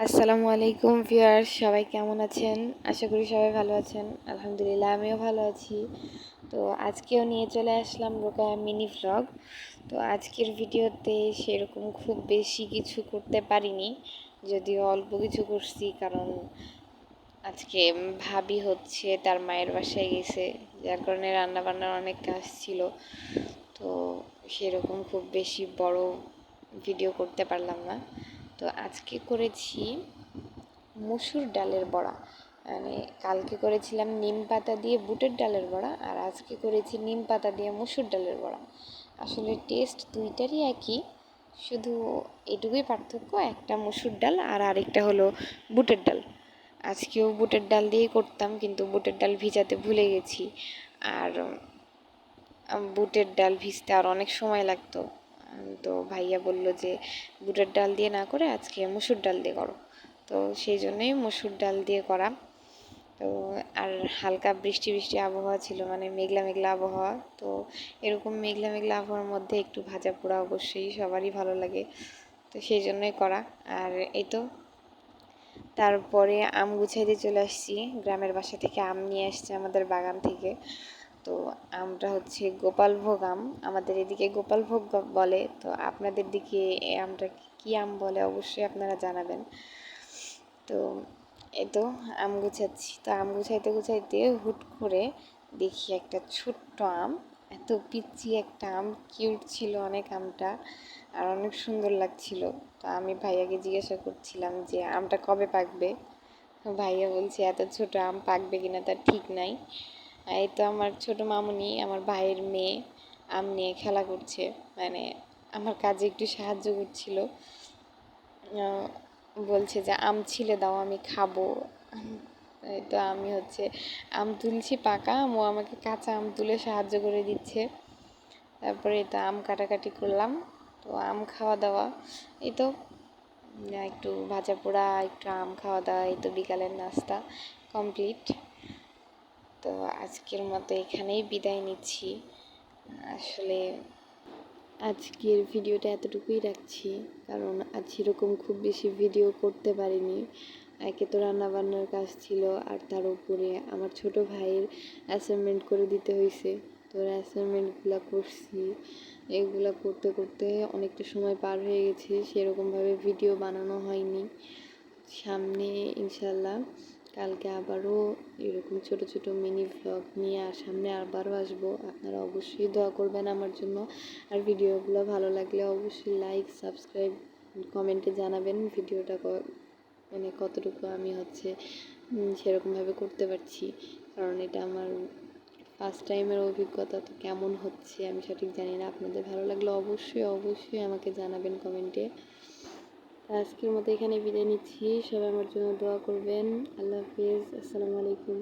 আসসালামু আলাইকুম ভিউয়ার্স, সবাই কেমন আছেন? আশা করি সবাই ভালো আছেন। আলহামদুলিল্লাহ আমিও ভালো আছি। তো আজকেও নিয়ে চলে আসলাম রোকেয়া মিনি ভ্লগ। তো আজকের ভিডিওতে সেরকম খুব বেশি কিছু করতে পারিনি, যদিও অল্প কিছু করছি, কারণ আজকে ভাবি হচ্ছে তার মায়ের বাসায় গেছে, যার কারণে রান্নাবান্নার অনেক কাজ ছিল। তো সেরকম খুব বেশি বড় ভিডিও করতে পারলাম না। তো আজকে করেছি মসুর ডালের বড়া। মানে কালকে করেছিলাম নিম পাতা দিয়ে বুটের ডালের বড়া, আর আজকে করেছি নিম পাতা দিয়ে মসুর ডালের বড়া। আসলে টেস্ট দুইটারই একই, শুধু এটুকুই পার্থক্য, একটা মসুর ডাল আর আরেকটা হলো বুটের ডাল। আজকেও বুটের ডাল দিয়েই করতাম, কিন্তু বুটের ডাল ভিজাতে ভুলে গেছি। আর বুটের ডাল ভিজতে আর অনেক সময় লাগতো। তো ভাইয়া বলল যে বুটের ডাল দিয়ে না করে আজকে মসুর ডাল দিয়ে করো। তো সেই জন্যই মসুর ডাল দিয়ে করা। তো আর হালকা বৃষ্টি বৃষ্টি আবহাওয়া ছিল, মানে মেঘলা মেঘলা আবহাওয়া। তো এরকম মেঘলা মেঘলা আবহাওয়ার মধ্যে একটু ভাজা পোড়া অবশ্যই সবারই ভালো লাগে, তো সেই জন্যই করা। আর এই তো তারপরে আম গুছাইতে চলে আসছি। গ্রামের বাসা থেকে আম নিয়ে আসছে আমাদের বাগান থেকে। তো আমটা হচ্ছে গোপালভোগ আম, আমাদের এদিকে গোপালভোগ বলে। তো আপনাদের দিকে এই আমটা কী আম বলে অবশ্যই আপনারা জানাবেন। তো এই তো আম গুছাচ্ছি। তো আম গুছাইতে গুছাইতে হুট করে দেখি একটা ছোট্ট আম, এত পিচ্চি একটা আম, কিউট ছিল অনেক আমটা, আর অনেক সুন্দর লাগছিল। তো আমি ভাইয়াকে জিজ্ঞাসা করছিলাম যে আমটা কবে পাকবে। ভাইয়া বলছে এত ছোট আম পাকবে কিনা তার ঠিক নাই। এই তো আমার ছোট মামুনি, আমার ভাইয়ের মেয়ে, আম নিয়ে খেলা করছে, মানে আমার কাজে একটু সাহায্য করছিল। বলছে যে আম ছিলে দাও আমি খাবো। এই তো আমি হচ্ছে আম তুলছি, পাকা আম, ও আমাকে কাঁচা আম তুলে সাহায্য করে দিচ্ছে। তারপরে এই তো আম কাটাকাটি করলাম। তো আম খাওয়া দাওয়া, এই তো একটু ভাজা পোড়া, একটু আম খাওয়া দাওয়া, এই তো বিকালের নাস্তা কমপ্লিট। তো আজকের মতো এখানেই বিদায় নিচ্ছি। আসলে আজকের ভিডিওটা এতটুকুই রাখছি, কারণ আজ সেরকম খুব বেশি ভিডিও করতে পারিনি। একে তো রান্নাবান্নার কাজ ছিল, আর তার উপরে আমার ছোট ভাইয়ের অ্যাসাইনমেন্ট করে দিতে হয়েছে। তো অ্যাসাইনমেন্টগুলো করছি, এগুলো করতে করতে অনেকটা সময় পার হয়ে গেছে, সেরকমভাবে ভিডিও বানানো হয়নি। সামনে ইনশাল্লাহ কালকে আবারও এরকম ছোট ছোট মিনি ভ্লগ নিয়ে সামনে আবারও আসবো। আপনারা অবশ্যই দোয়া করবেন আমার জন্য। আর ভিডিওগুলো ভালো লাগলে অবশ্যই লাইক, সাবস্ক্রাইব, কমেন্টে জানাবেন ভিডিওটা মানে কতটুকু আমি হচ্ছে সেরকমভাবে করতে পারছি, কারণ এটা আমার ফার্স্ট টাইমের অভিজ্ঞতা। তো কেমন হচ্ছে আমি সঠিক জানি না। আপনাদের ভালো লাগলে অবশ্যই অবশ্যই আমাকে জানাবেন কমেন্টে। আজকের মতো এখানে বিদায় নিচ্ছি। সবাই আমার জন্য দোয়া করবেন। আল্লাহ হাফিজ, আসসালামু আলাইকুম।